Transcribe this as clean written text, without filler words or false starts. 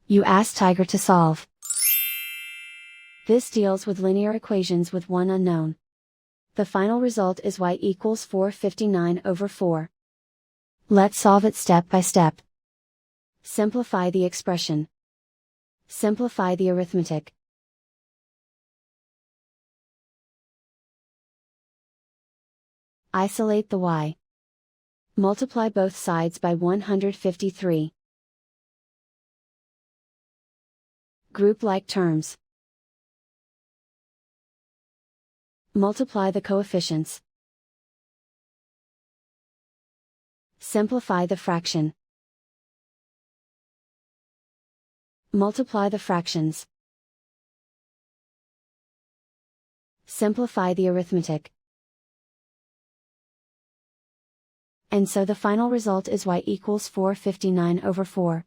You ask Tiger to solve. This deals with linear equations with one unknown. The final result is y equals 459/4. Let's solve it step by step. Simplify the expression. Simplify the arithmetic. Isolate the y. Multiply both sides by 153. Group like terms. Multiply the coefficients. Simplify the fraction. Multiply the fractions. Simplify the arithmetic. And so the final result is y equals 459/4.